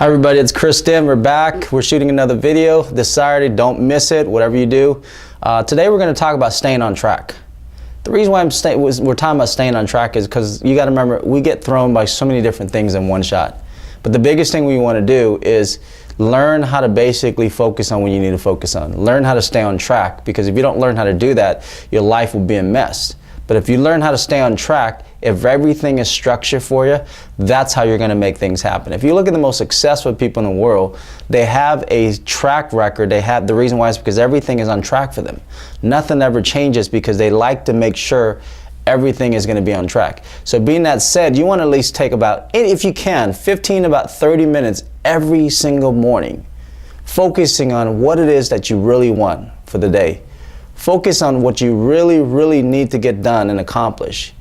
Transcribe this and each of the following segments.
Hi everybody, it's Kris. We're back. We're shooting another video this Saturday. Don't miss it, whatever you do. Today we're going to talk about staying on track. The reason why we're talking about staying on track is because you got to remember, we get thrown by so many different things in one shot. But the biggest thing we want to do is learn how to basically focus on what you need to focus on. Learn how to stay on track, because if you don't learn how to do that, your life will be a mess. But if you learn how to stay on track, if everything is structured for you, that's how you're going to make things happen. If you look at the most successful people in the world, they have a track record. The reason why is because everything is on track for them. Nothing ever changes because they like to make sure everything is going to be on track. So being that said, you want to at least take about, if you can, 15 to about 30 minutes every single morning, focusing on what it is that you really want for the day. Focus on what you really need to get done and accomplish.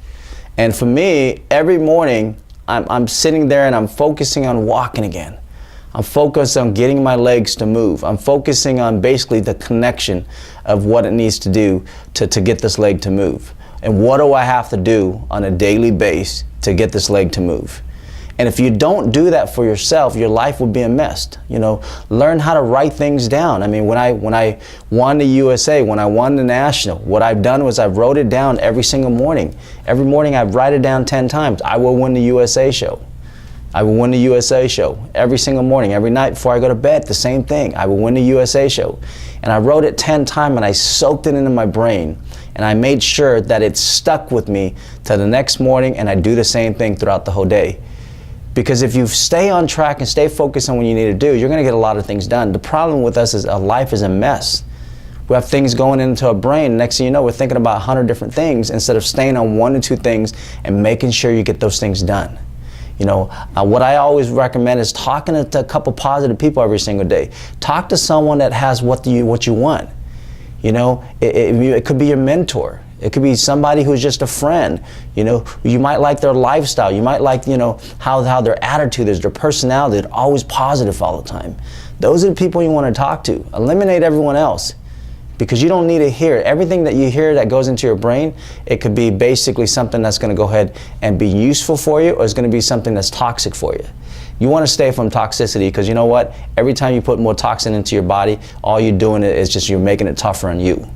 And for me, every morning, I'm sitting there and I'm focusing on walking again. I'm focused on getting my legs to move. I'm focusing on basically the connection of what it needs to do to get this leg to move. And what do I have to do on a daily basis to get this leg to move? And if you don't do that for yourself, your life would be a mess. You know, learn how to write things down. I mean, when I won the USA, when I won the national, what I've done was I've wrote it down every single morning. Every morning I write it down 10 times. I will win the USA show. I will win the USA show every single morning. Every night before I go to bed, the same thing. I will win the USA show. And I wrote it 10 times and I soaked it into my brain. And I made sure that it stuck with me till the next morning, and I do the same thing throughout the whole day. Because if you stay on track and stay focused on what you need to do, you're going to get a lot of things done. The problem with us is our life is a mess. We have things going into our brain. Next thing you know, we're thinking about 100 different things instead of staying on 1 or 2 things and making sure you get those things done. You know, what I always recommend is talking to a couple positive people every single day. Talk to someone that has what you want. You know, it could be your mentor. It could be somebody who's just a friend. You know, you might like their lifestyle. You might like, you know, how their attitude is, their personality. They're always positive all the time. Those are the people you want to talk to. Eliminate everyone else, because you don't need to hear it. Everything that you hear that goes into your brain, it could be basically something that's going to go ahead and be useful for you, or it's going to be something that's toxic for you. You want to stay from toxicity, because you know what? Every time you put more toxin into your body, all you're doing is just you're making it tougher on you.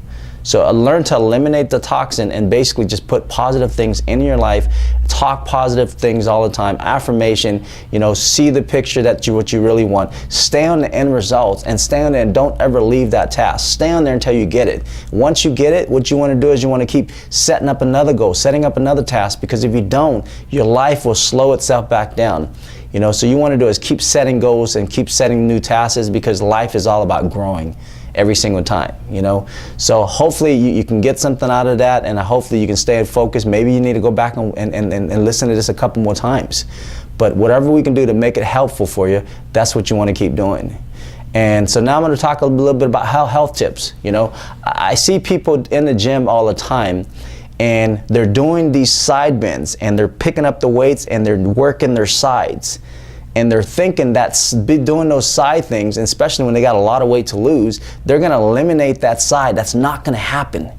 So learn to eliminate the toxin and basically just put positive things in your life. Talk positive things all the time. Affirmation, you know, see the picture that what you really want. Stay on the end results and stay on there, and don't ever leave that task. Stay on there until you get it. Once you get it, what you want to do is you want to keep setting up another goal, setting up another task, because if you don't, your life will slow itself back down. You know, so you want to do is keep setting goals and keep setting new tasks, because life is all about growing every single time, you know. So hopefully you can get something out of that, and hopefully you can stay focused. Maybe you need to go back and listen to this a couple more times. But whatever we can do to make it helpful for you, that's what you want to keep doing. And so now I'm going to talk a little bit about health tips. You know, I see people in the gym all the time, and they're doing these side bends, and they're picking up the weights, and they're working their sides. And they're thinking that doing those side things, and especially when they got a lot of weight to lose, they're going to eliminate that side. That's not going to happen.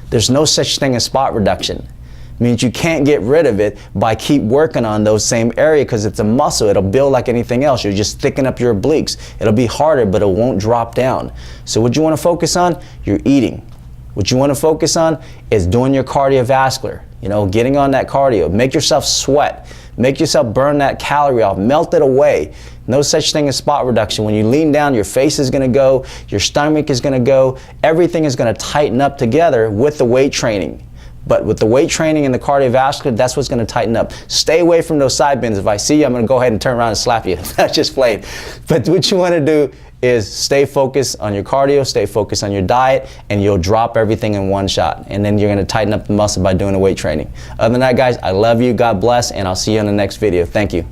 There's no such thing as spot reduction. It means you can't get rid of it by keep working on those same area, because it's a muscle. It'll build like anything else. You're just thicken up your obliques. It'll be harder, but it won't drop down. So what you want to focus on? You're eating. What you want to focus on is doing your cardiovascular. You know, getting on that cardio. Make yourself sweat. Make yourself burn that calorie off. Melt it away. No such thing as spot reduction. When you lean down, your face is going to go. Your stomach is going to go. Everything is going to tighten up together with the weight training. But with the weight training and the cardiovascular, that's what's going to tighten up. Stay away from those side bends. If I see you, I'm going to go ahead and turn around and slap you. That's just plain. But what you want to do is stay focused on your cardio, stay focused on your diet, and you'll drop everything in one shot. And then you're going to tighten up the muscle by doing the weight training. Other than that, guys, I love you. God bless, and I'll see you in the next video. Thank you.